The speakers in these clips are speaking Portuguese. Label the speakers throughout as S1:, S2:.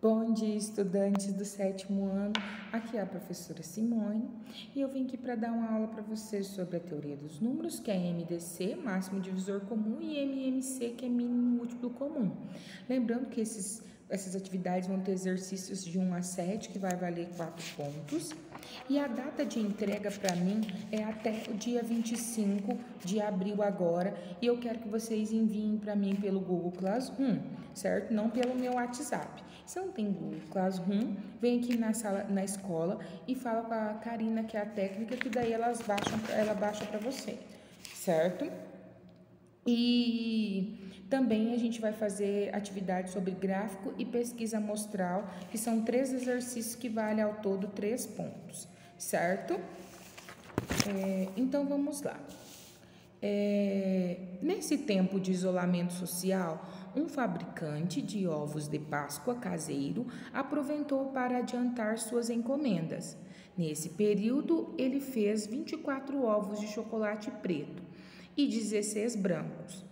S1: Bom dia, estudantes do 7º ano. Aqui é a professora Simone e eu vim aqui para dar uma aula para vocês sobre a teoria dos números, que é MDC, máximo divisor comum, e MMC, que é mínimo múltiplo comum. Lembrando que essas atividades vão ter exercícios de 1 a 7, que vai valer 4 pontos. E a data de entrega para mim é até o dia 25 de abril agora, e eu quero que vocês enviem para mim pelo Google Classroom, certo? Não pelo meu WhatsApp. Se não tem Google Classroom, vem aqui na escola e fala com a Karina, que é a técnica, que daí ela baixa para você, certo? E também a gente vai fazer atividade sobre gráfico e pesquisa amostral, que são 3 exercícios que valem ao todo 3 pontos, certo? Então vamos lá. Nesse tempo de isolamento social, um fabricante de ovos de Páscoa caseiro aproveitou para adiantar suas encomendas. Nesse período, ele fez 24 ovos de chocolate preto e 16 brancos.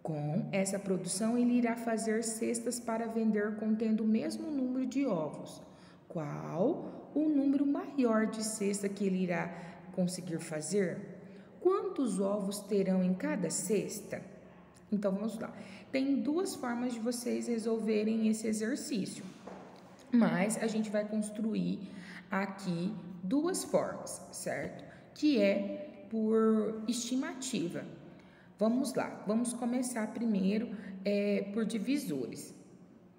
S1: Com essa produção, ele irá fazer cestas para vender contendo o mesmo número de ovos. Qual o número maior de cesta que ele irá conseguir fazer? Quantos ovos terão em cada cesta? Então, vamos lá. Tem 2 formas de vocês resolverem esse exercício, mas a gente vai construir aqui 2 formas, certo? Que é por estimativa. Vamos lá, vamos começar primeiro por divisores.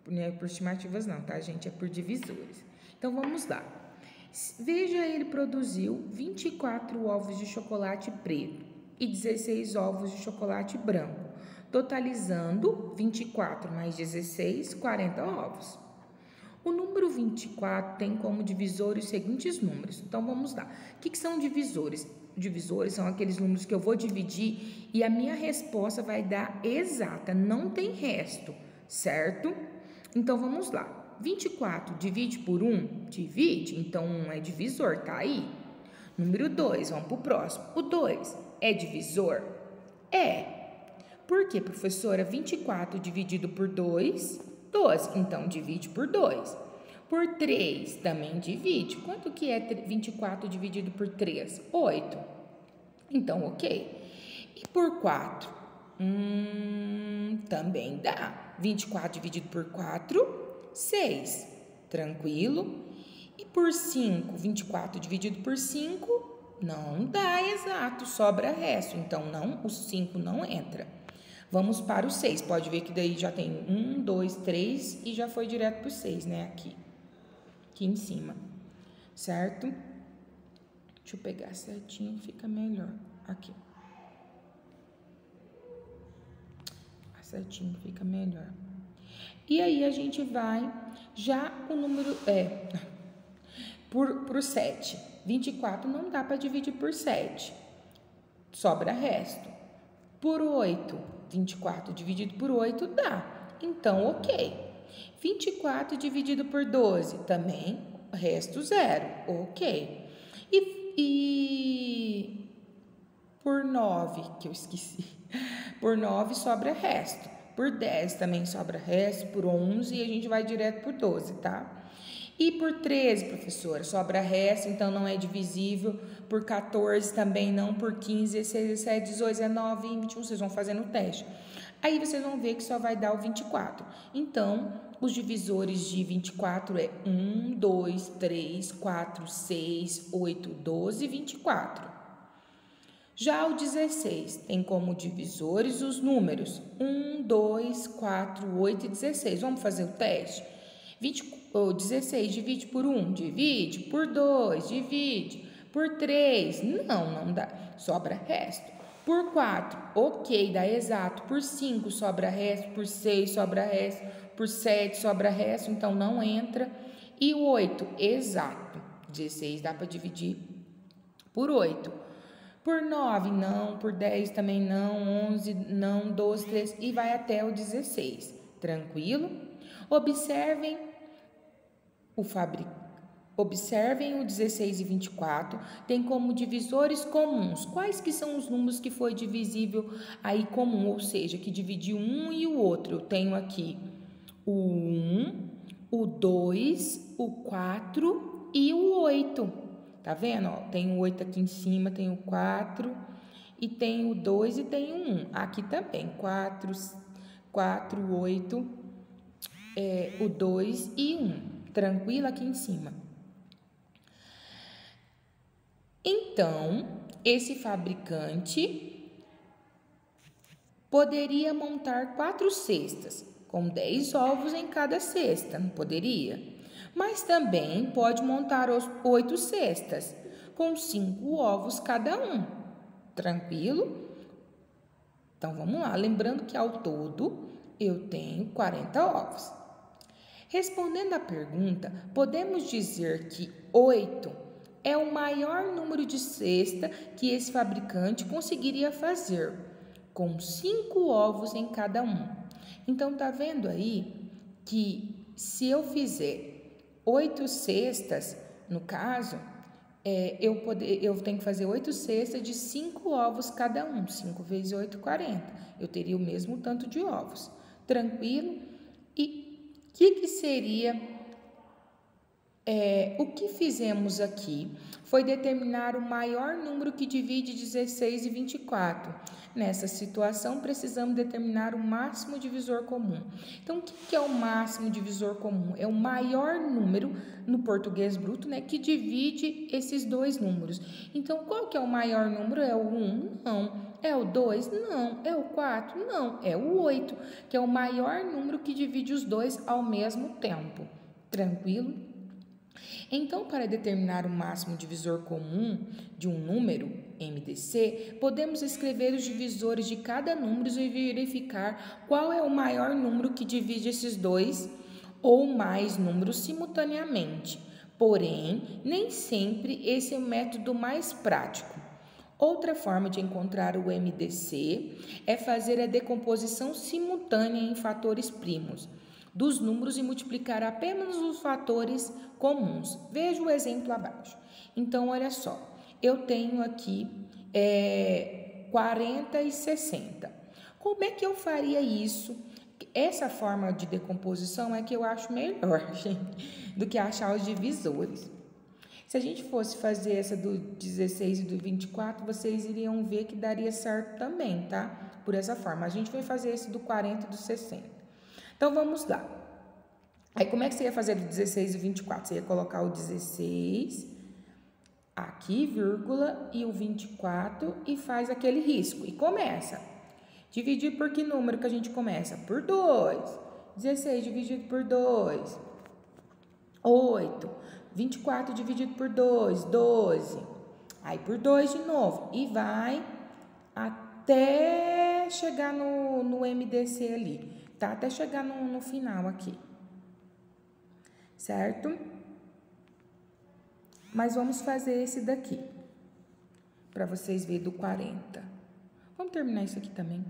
S1: Não é por estimativas não, tá, gente? É por divisores. Então, vamos lá. Veja, ele produziu 24 ovos de chocolate preto e 16 ovos de chocolate branco, totalizando 24 mais 16, 40 ovos. O número 24 tem como divisor os seguintes números. Então, vamos lá. O que são divisores? Divisores são aqueles números que eu vou dividir e a minha resposta vai dar exata, não tem resto, certo? Então, vamos lá. 24 divide por 1? Divide, então 1 é divisor, tá aí. Número 2, vamos para o próximo. O 2 é divisor? É. Por que, professora? 24 dividido por 2, 12. Então, divide por 2. Por 3, também divide. Quanto que é 24 dividido por 3? 8. Então, ok. E por 4? Também dá. 24 dividido por 4, 6. Tranquilo. E por 5? 24 dividido por 5, não dá exato, sobra resto. Então, não, o 5 não entra. Vamos para o 6. Pode ver que daí já tem 1, 2, 3 e já foi direto para o 6, né? Aqui em cima, certo? Deixa eu pegar certinho, fica melhor. Aqui. Certinho, fica melhor. E aí, a gente vai, já o número, por 7. 24 não dá para dividir por 7. Sobra resto. Por 8, 24 dividido por 8 dá. Então, ok. 24 dividido por 12, também, resto 0. Ok. E por 9, que eu esqueci. Por 9 sobra resto. Por 10 também sobra resto. Por 11 a gente vai direto por 12, tá? E por 13, professora, sobra resto, então não é divisível. Por 14 também não. Por 15, 16, 17, 18, 19, 20, 21, vocês vão fazendo o teste. Aí vocês vão ver que só vai dar o 24. Então, os divisores de 24 é 1, 2, 3, 4, 6, 8, 12 e 24. Já o 16 tem como divisores os números 1, 2, 4, 8 e 16. Vamos fazer o teste? 16 divide por 1, divide. Por 2, divide. Por 3, não dá. Sobra resto. Por 4, ok, dá exato. Por 5, sobra resto. Por 6, sobra resto. Por 7, sobra resto, então não entra. E o 8, exato. 16 dá para dividir por 8. Por 9, não. Por 10 também não. 11, não. 12, 13 e vai até o 16. Tranquilo? Observem o 16 e 24, tem como divisores comuns. Quais que são os números que foi divisível aí comum, ou seja, que dividiu um e o outro? Eu tenho aqui o 1, o 2, o 4 e o 8. Tá vendo? Ó, tem o 8 aqui em cima, tem o 4 e tem o 2 e tem o 1. Aqui também, 4, 8, o 2 e 1. Tranquilo aqui em cima. Então, esse fabricante poderia montar 4 cestas, com 10 ovos em cada cesta, não poderia? Mas também pode montar 8 cestas, com 5 ovos cada um. Tranquilo? Então, vamos lá. Lembrando que ao todo eu tenho 40 ovos. Respondendo à pergunta, podemos dizer que 8 é o maior número de cesta que esse fabricante conseguiria fazer, com 5 ovos em cada um. Então, tá vendo aí que se eu fizer 8 cestas, no caso, eu tenho que fazer 8 cestas de 5 ovos cada um. 5 vezes 8, 40. Eu teria o mesmo tanto de ovos. Tranquilo? E o que seria... o que fizemos aqui foi determinar o maior número que divide 16 e 24. Nessa situação, precisamos determinar o máximo divisor comum. Então, o que é o máximo divisor comum? É o maior número, no português bruto, né, que divide esses dois números. Então, qual que é o maior número? É o 1? Não. É o 2? Não. É o 4? Não. É o 8, que é o maior número que divide os dois ao mesmo tempo. Tranquilo? Então, para determinar o máximo divisor comum de um número, MDC, podemos escrever os divisores de cada número e verificar qual é o maior número que divide esses dois ou mais números simultaneamente. Porém, nem sempre esse é o método mais prático. Outra forma de encontrar o MDC é fazer a decomposição simultânea em fatores primos dos números e multiplicar apenas os fatores comuns. Veja o exemplo abaixo. Então, olha só, eu tenho aqui 40 e 60. Como é que eu faria isso? Essa forma de decomposição é que eu acho melhor, gente, do que achar os divisores. Se a gente fosse fazer essa do 16 e do 24, vocês iriam ver que daria certo também, tá? Por essa forma. A gente vai fazer esse do 40 e do 60. Então, vamos lá. Aí, como é que você ia fazer do 16 e 24? Você ia colocar o 16 aqui, vírgula, e o 24 e faz aquele risco. E começa. Dividir por que número que a gente começa? Por 2. 16 dividido por 2, 8. 24 dividido por 2, 12. Aí, por 2 de novo. E vai até chegar no MDC ali. Tá? Até chegar no final aqui. Certo? Mas vamos fazer esse daqui. Para vocês verem do 40. Vamos terminar isso aqui também.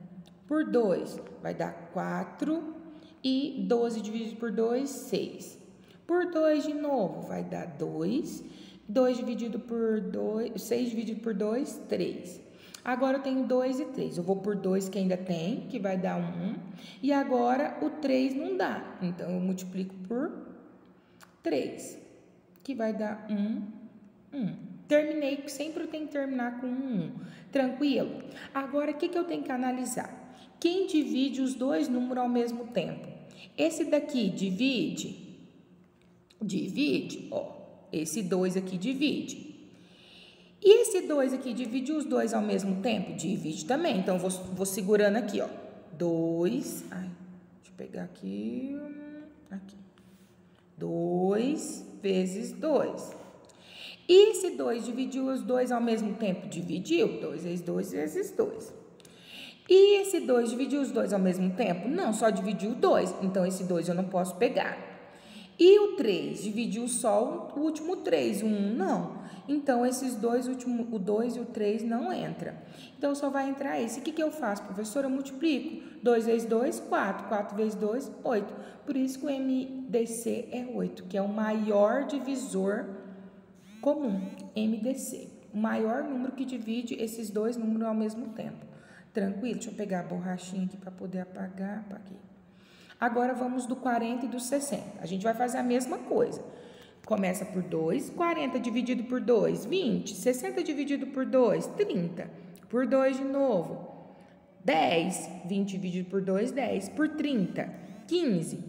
S1: Por 2 vai dar 4. E 12 dividido por 2, 6. Por 2 de novo vai dar 2. 2 dividido por 2, 6 dividido por 2, 3. Agora eu tenho 2 e 3. Eu vou por 2 que ainda tem, que vai dar 1. E agora o 3 não dá. Então, eu multiplico por 3, que vai dar 1. Terminei, sempre tem que terminar com 1. Tranquilo? Agora, o que eu tenho que analisar? Quem divide os dois números ao mesmo tempo? Esse daqui divide? Divide, ó. Esse 2 aqui divide. E esse 2 aqui divide os dois ao mesmo tempo? Divide também. Então, eu vou segurando aqui, ó. 2. Ai, deixa eu pegar aqui. Aqui. 2 vezes 2. E esse 2 dividiu os dois ao mesmo tempo? Dividiu. 2 vezes 2 vezes 2. E esse 2 dividiu os dois ao mesmo tempo? Não, só dividiu 2. Então, esse 2 eu não posso pegar. E o 3 dividiu só o último 3, o 1 não. Então, esses dois, o 2 e o 3 não entra. Então, só vai entrar esse. O que eu faço, professora? Eu multiplico. 2 vezes 2, 4. 4 vezes 2, 8. Por isso que o MDC é 8, que é o maior divisor comum, MDC. O maior número que divide esses dois números ao mesmo tempo. Tranquilo? Deixa eu pegar a borrachinha aqui para poder apagar. Apaguei. Agora vamos do 40 e do 60. A gente vai fazer a mesma coisa. Começa por 2, 40 dividido por 2, 20. 60 dividido por 2, 30. Por 2 de novo, 10. 20 dividido por 2, 10. Por 30, 15.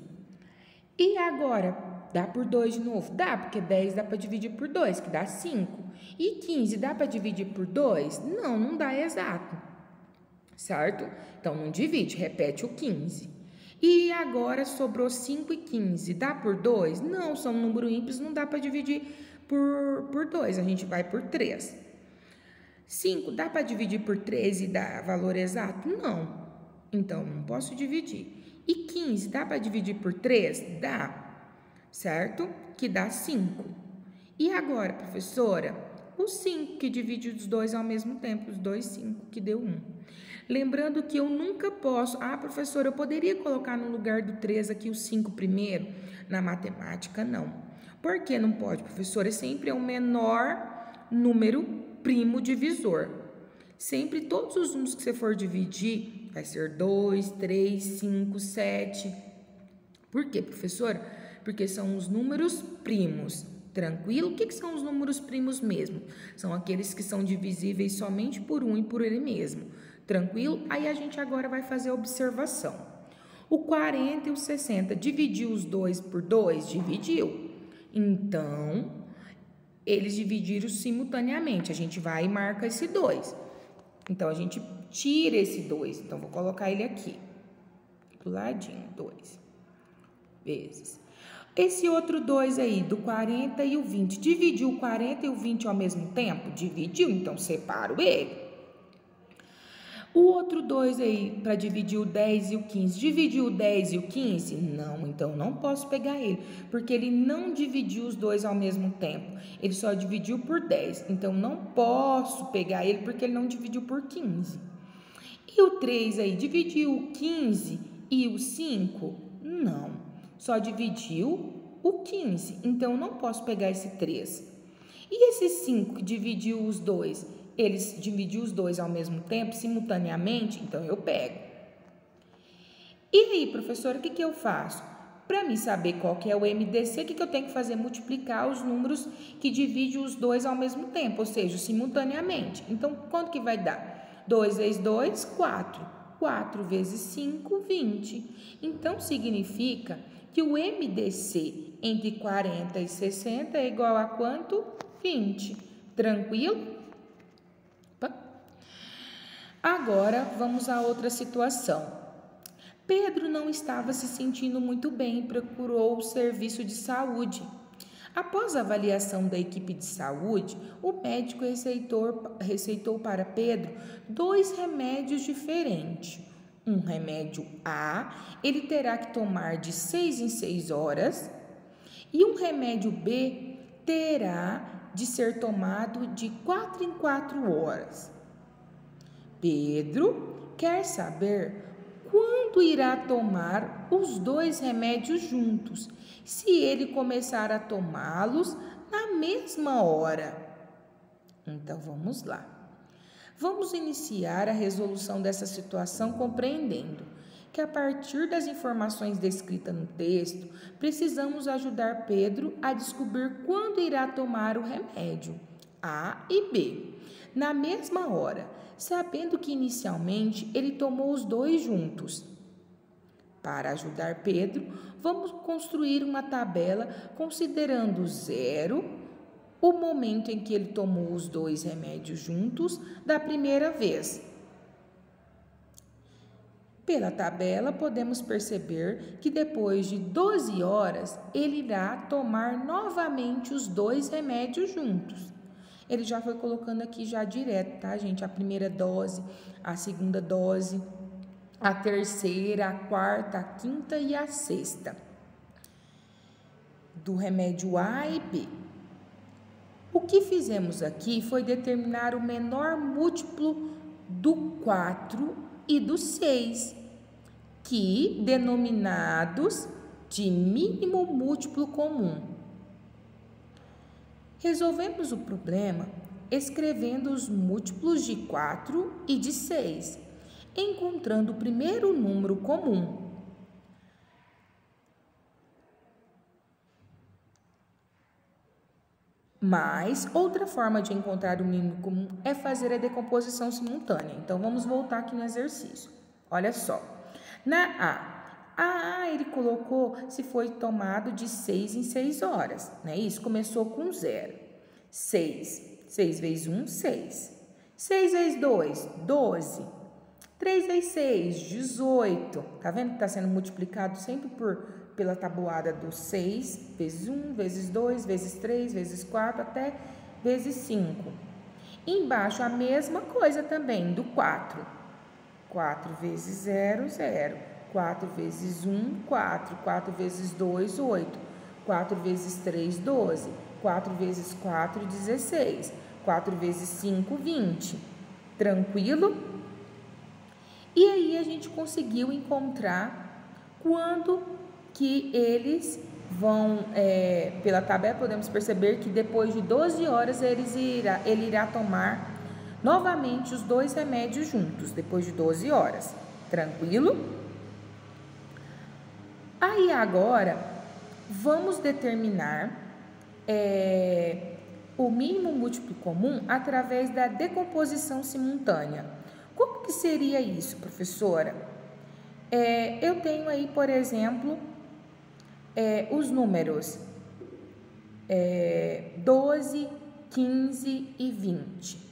S1: E agora, dá por 2 de novo? Dá, porque 10 dá para dividir por 2, que dá 5. E 15 dá para dividir por 2? Não, não dá exato. Certo? Então, não divide, repete o 15. E agora sobrou 5 e 15. Dá por 2? Não, são um número ímpares, não dá para dividir por 2. A gente vai por 3. 5 dá para dividir por 3 e dar valor exato? Não. Então, não posso dividir. E 15 dá para dividir por 3? Dá. Certo? Que dá 5. E agora, professora? O 5 que divide os dois ao mesmo tempo. Os dois 5 que deu 1. Lembrando que eu nunca posso... professora, eu poderia colocar no lugar do 3 aqui o 5 primeiro? Na matemática, não. Por que não pode, professora? Sempre é o menor número primo divisor. Sempre todos os números que você for dividir, vai ser 2, 3, 5, 7. Por quê, professora? Porque são os números primos. Tranquilo? O que são os números primos mesmo? São aqueles que são divisíveis somente por um e por ele mesmo. Tranquilo? Aí a gente agora vai fazer a observação. O 40 e o 60, dividiu os dois por 2? Dividiu. Então, eles dividiram simultaneamente. A gente vai e marca esse 2. Então, a gente tira esse 2. Então, vou colocar ele aqui. Do ladinho, 2 vezes. Esse outro 2 aí, do 40 e o 20, dividiu o 40 e o 20 ao mesmo tempo? Dividiu, então separo ele. O outro 2 aí, para dividir o 10 e o 15, dividiu o 10 e o 15? Não, então não posso pegar ele, porque ele não dividiu os dois ao mesmo tempo. Ele só dividiu por 10, então não posso pegar ele, porque ele não dividiu por 15. E o 3 aí, dividiu o 15 e o 5? Não, só dividiu o 15, então não posso pegar esse 3. E esse 5 que dividiu os dois? Eles dividiu os dois ao mesmo tempo, simultaneamente, então eu pego. E aí, professora, o que eu faço? Para mim saber qual que é o MDC, o que eu tenho que fazer? Multiplicar os números que dividem os dois ao mesmo tempo, ou seja, simultaneamente. Então, quanto que vai dar? 2 vezes 2, 4. 4 vezes 5, 20. Então, significa que o MDC entre 40 e 60 é igual a quanto? 20. Tranquilo? Agora, vamos a outra situação. Pedro não estava se sentindo muito bem e procurou o serviço de saúde. Após a avaliação da equipe de saúde, o médico receitou para Pedro 2 remédios diferentes. Um remédio A, ele terá que tomar de 6 em 6 horas, e um remédio B terá de ser tomado de 4 em 4 horas. Pedro quer saber quando irá tomar os 2 remédios juntos, se ele começar a tomá-los na mesma hora. Então, vamos lá. Vamos iniciar a resolução dessa situação compreendendo que, a partir das informações descritas no texto, precisamos ajudar Pedro a descobrir quando irá tomar o remédio A e B, na mesma hora, sabendo que inicialmente ele tomou os 2 juntos. Para ajudar Pedro, vamos construir uma tabela considerando 0, o momento em que ele tomou os 2 remédios juntos da primeira vez. Pela tabela, podemos perceber que depois de 12 horas, ele irá tomar novamente os 2 remédios juntos. Ele já foi colocando aqui já direto, tá, gente? A primeira dose, a segunda dose, a terceira, a quarta, a quinta e a sexta. Do remédio A e B. O que fizemos aqui foi determinar o menor múltiplo do 4 e do 6, que denominados de mínimo múltiplo comum. Resolvemos o problema escrevendo os múltiplos de 4 e de 6, encontrando o primeiro número comum. Mas outra forma de encontrar o mínimo comum é fazer a decomposição simultânea. Então, vamos voltar aqui no exercício. Olha só. Na A ele colocou se foi tomado de 6 em 6 horas, né? Isso começou com 0. 6. 6 vezes 1, 6. 6 vezes 2, 12. 3 vezes 6, 18. Tá vendo que está sendo multiplicado sempre pela tabuada do 6, vezes 1, vezes 2, vezes 3, vezes 4, até vezes 5. Embaixo a mesma coisa também, do 4. 4 vezes 0, 0. 4 vezes 1, 4. 4 vezes 2, 8. 4 vezes 3, 12. 4 vezes 4, 16. 4 vezes 5, 20. Tranquilo? E aí a gente conseguiu encontrar quando que eles vão, pela tabela podemos perceber que depois de 12 horas ele irá tomar novamente os 2 remédios juntos, depois de 12 horas. Tranquilo? Aí agora, vamos determinar o mínimo múltiplo comum através da decomposição simultânea. Como que seria isso, professora? Eu tenho aí, por exemplo, os números 12, 15 e 20.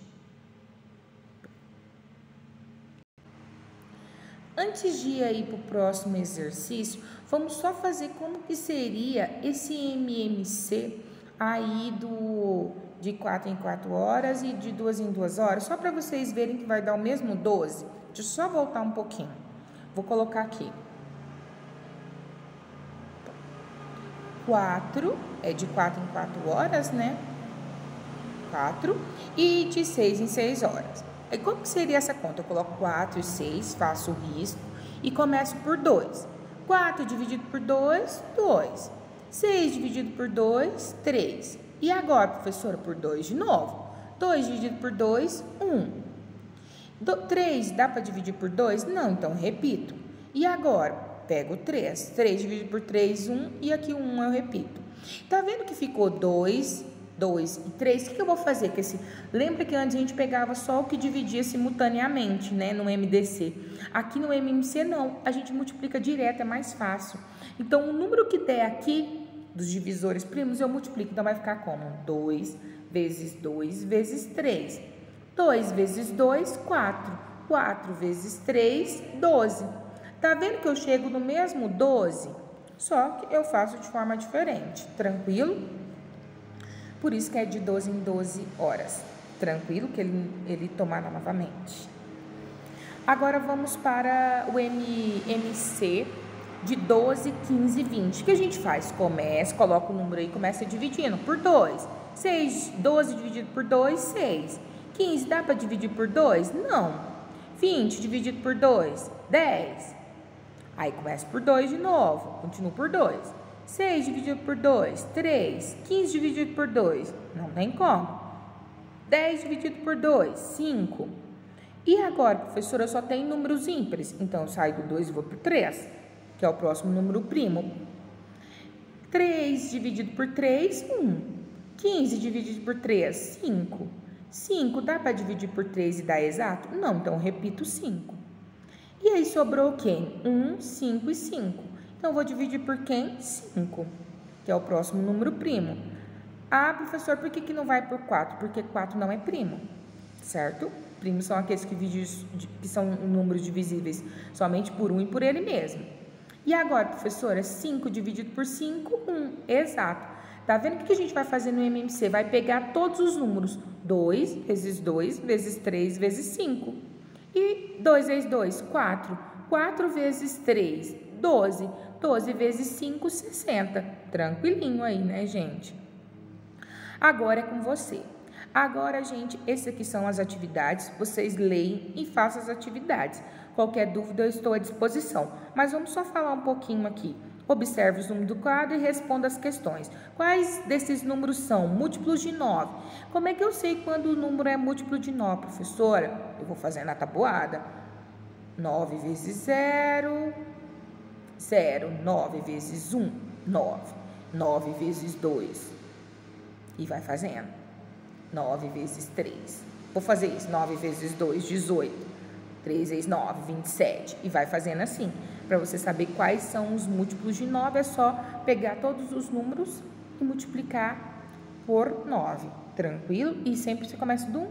S1: Antes de ir aí para o próximo exercício, vamos só fazer como que seria esse MMC aí de 4 em 4 horas e de 2 em 2 horas, só para vocês verem que vai dar o mesmo 12. Deixa eu só voltar um pouquinho. Vou colocar aqui. 4 é de 4 em 4 horas, né? 4 e de 6 em 6 horas. E como que seria essa conta? Eu coloco 4 e 6, faço o risco e começo por 2. 4 dividido por 2, 2. 6 dividido por 2, 3. E agora, professora, por 2 de novo. 2 dividido por 2, 1. 3 dá para dividir por 2? Não, então repito. E agora, pego 3. 3 dividido por 3, 1. E aqui o 1 eu repito. Tá vendo que ficou 2, 2 e 3? O que eu vou fazer com esse? Lembra que antes a gente pegava só o que dividia simultaneamente, né? No MDC. Aqui no MMC não. A gente multiplica direto, é mais fácil. Então, o número que der aqui, dos divisores primos, eu multiplico. Então, vai ficar como? 2 vezes 2 vezes 3. 2 vezes 2, 4. 4 vezes 3, 12. Tá vendo que eu chego no mesmo 12? Só que eu faço de forma diferente. Tranquilo? Por isso que é de 12 em 12 horas. Tranquilo que ele tomará novamente. Agora vamos para o MMC de 12, 15 e 20. O que a gente faz? Coloca o número aí e começa dividindo por 2. 12 dividido por 2, 6. 15 dá para dividir por 2? Não. 20 dividido por 2, 10. Aí começa por 2 de novo, continuo por 2. 6 dividido por 2, 3. 15 dividido por 2, não tem como. 10 dividido por 2, 5. E agora, professora, eu só tenho números ímpares. Então, eu saio do 2 e vou para o 3, que é o próximo número primo. 3 dividido por 3, 1. 15 dividido por 3, 5. 5 dá para dividir por 3 e dar exato? Não, então eu repito 5. E aí sobrou quem? 1, 5 e 5. Então, eu vou dividir por quem? 5, que é o próximo número primo. Ah, professor, por que não vai por 4? Porque 4 não é primo, certo? Primos são aqueles que são números divisíveis somente por 1 e por ele mesmo. E agora, professora, 5 dividido por 5, 1. Exato. Tá vendo o que a gente vai fazer no MMC? Vai pegar todos os números. 2 vezes 2 vezes 3 vezes 5. E 2 vezes 2, 4. 4 vezes 3, 12. 12 vezes 5, 60. Tranquilinho aí, né, gente? Agora é com você. Agora, gente, essas aqui são as atividades. Vocês leem e façam as atividades. Qualquer dúvida, eu estou à disposição. Mas vamos só falar um pouquinho aqui. Observe os números do quadro e responda as questões. Quais desses números são múltiplos de 9? Como é que eu sei quando o número é múltiplo de 9, professora? Eu vou fazer na tabuada. 9 vezes 0, 0. 9 vezes 1, 9. 9 vezes 2, E vai fazendo. 9 vezes 3. Vou fazer isso. 9 vezes 2, 18. 3 vezes 9, 27. E vai fazendo assim. Para você saber quais são os múltiplos de 9, é só pegar todos os números e multiplicar por 9. Tranquilo? E sempre você começa do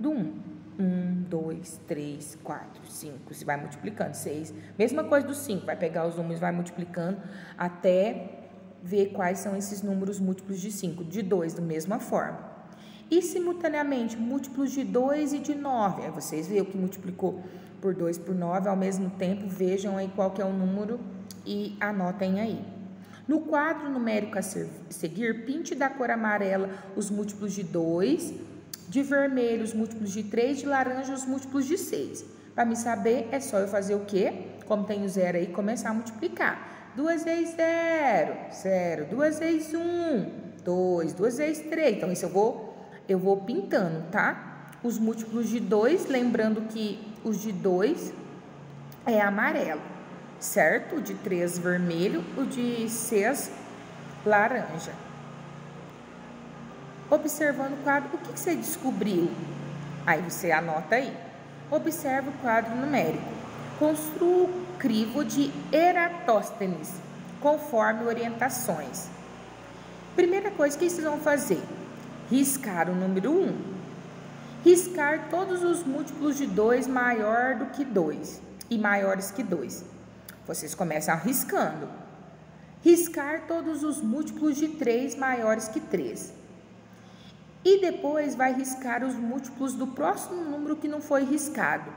S1: 1. 1, 2, 3, 4, 5. Você vai multiplicando. 6. Mesma coisa do 5. Vai pegar os números e vai multiplicando até ver quais são esses números múltiplos de 5. De 2, da mesma forma. E simultaneamente, múltiplos de 2 e de 9. Aí vocês veem o que multiplicou por 2 por 9 ao mesmo tempo. Vejam aí qual que é o número e anotem aí. No quadro numérico a seguir, pinte da cor amarela os múltiplos de 2, de vermelho os múltiplos de 3, de laranja os múltiplos de 6. Para me saber, é só eu fazer o quê? Como tem o zero aí, começar a multiplicar. 2 vezes 0, 0. 2 vezes 1, 2. 2 vezes 3. Então, isso eu vou pintando, tá? Os múltiplos de 2, lembrando que os de 2 é amarelo, certo? O de 3 vermelho, o de 6 laranja. Observando o quadro, o que você descobriu? Aí você anota aí. Observe o quadro numérico. Construa o crivo de Eratóstenes, conforme orientações. Primeira coisa que vocês vão fazer: riscar o número 1. Riscar todos os múltiplos de 2 maior do que 2 e maiores que 2. Vocês começam riscando. Riscar todos os múltiplos de 3 maiores que 3. E depois vai riscar os múltiplos do próximo número que não foi riscado.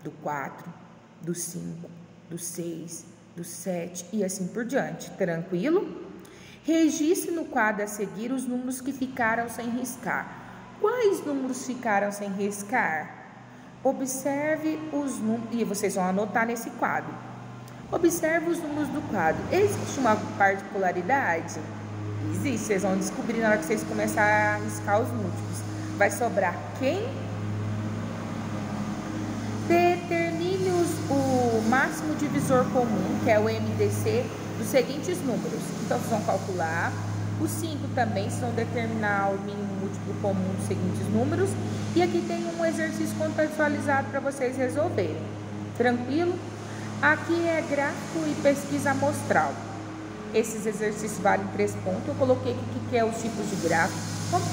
S1: Do 4, do 5, do 6, do 7 e assim por diante. Tranquilo? Registre no quadro a seguir os números que ficaram sem riscar. Quais números ficaram sem riscar? Observe os números, e vocês vão anotar nesse quadro. Observe os números do quadro. Existe uma particularidade? Existe, vocês vão descobrir na hora que vocês começarem a riscar os múltiplos. Vai sobrar quem? Determine o máximo divisor comum, que é o MDC, dos seguintes números. Então, vocês vão calcular. O 5 também, vocês vão determinar o mínimo múltiplo comum dos seguintes números. E aqui tem um exercício contextualizado para vocês resolverem. Tranquilo? Aqui é gráfico e pesquisa amostral. Esses exercícios valem 3 pontos. Eu coloquei aqui o que é os tipos de gráfico.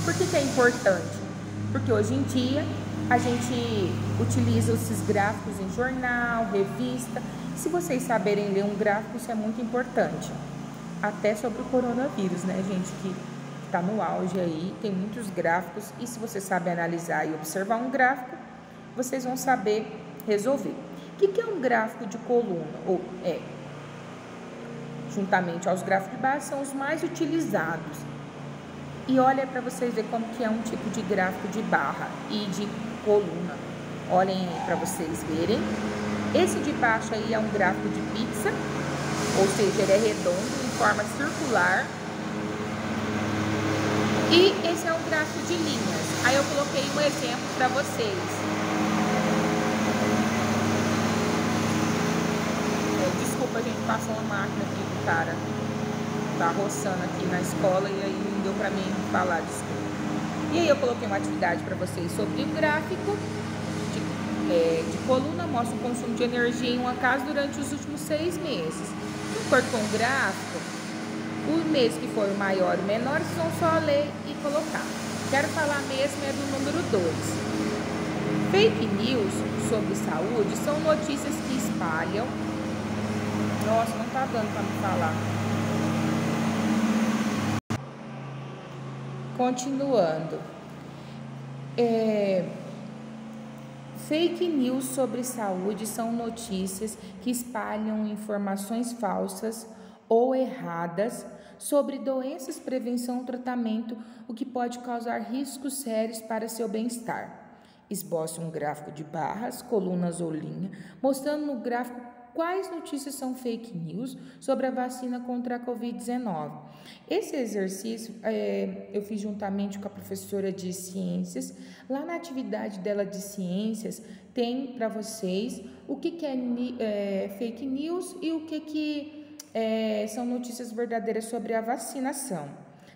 S1: Por que é importante? Porque hoje em dia a gente utiliza esses gráficos em jornal, revista. Se vocês saberem ler um gráfico, isso é muito importante. Até sobre o coronavírus, né, gente, que está no auge aí, tem muitos gráficos. E se você sabe analisar e observar um gráfico, vocês vão saber resolver. O que é um gráfico de coluna? Juntamente aos gráficos de base, são os mais utilizados. E olha para vocês verem como que é um tipo de gráfico de barra e de coluna. Olhem aí para vocês verem. Esse de baixo aí é um gráfico de pizza, ou seja, ele é redondo, em forma circular. E esse é um gráfico de linhas. Aí eu coloquei um exemplo para vocês. Desculpa, a gente passou uma máquina aqui do cara. Tá roçando aqui na escola e aí não deu pra mim falar, desculpa. E aí eu coloquei uma atividade para vocês sobre um gráfico de coluna, mostra o consumo de energia em uma casa durante os últimos 6 meses. De acordo com o gráfico, o mês que for o maior e o menor, vocês vão só ler e colocar. Quero falar mesmo é do número 2. Fake news sobre saúde são notícias que espalham. Nossa, não tá dando para me falar. Continuando. Fake news sobre saúde são notícias que espalham informações falsas ou erradas sobre doenças, prevenção ou tratamento, o que pode causar riscos sérios para seu bem-estar. Esboce um gráfico de barras, colunas ou linha, mostrando no gráfico quais notícias são fake news sobre a vacina contra a Covid-19. Esse exercício eu fiz juntamente com a professora de ciências. Lá na atividade dela de ciências tem para vocês o que é fake news e o que são notícias verdadeiras sobre a vacinação.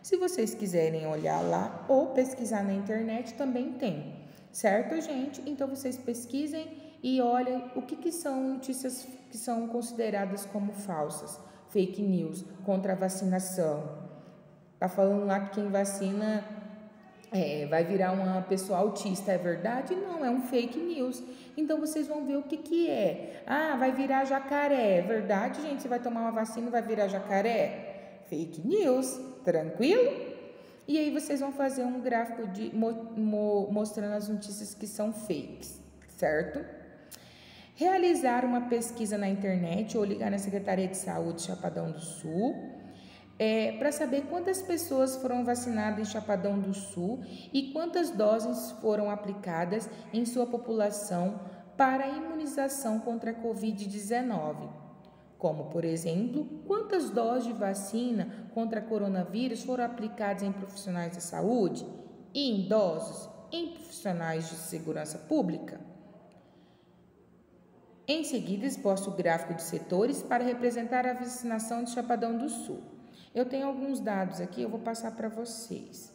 S1: Se vocês quiserem olhar lá ou pesquisar na internet, também tem, certo, gente? Então, vocês pesquisem e olhem o que são notícias que são consideradas como falsas, fake news, contra a vacinação. Tá falando lá que quem vacina vai virar uma pessoa autista, é verdade? Não, é um fake news. Então, vocês vão ver o que é. Ah, vai virar jacaré, é verdade, gente? Você vai tomar uma vacina e vai virar jacaré? Fake news, tranquilo? E aí vocês vão fazer um gráfico mostrando as notícias que são fakes, certo? Realizar uma pesquisa na internet ou ligar na Secretaria de Saúde de Chapadão do Sul para saber quantas pessoas foram vacinadas em Chapadão do Sul e quantas doses foram aplicadas em sua população para a imunização contra a Covid-19. Como, por exemplo, quantas doses de vacina contra coronavírus foram aplicadas em profissionais da saúde e em idosos, em profissionais de segurança pública. Em seguida, exposto o gráfico de setores para representar a vacinação de Chapadão do Sul. Eu tenho alguns dados aqui, eu vou passar para vocês.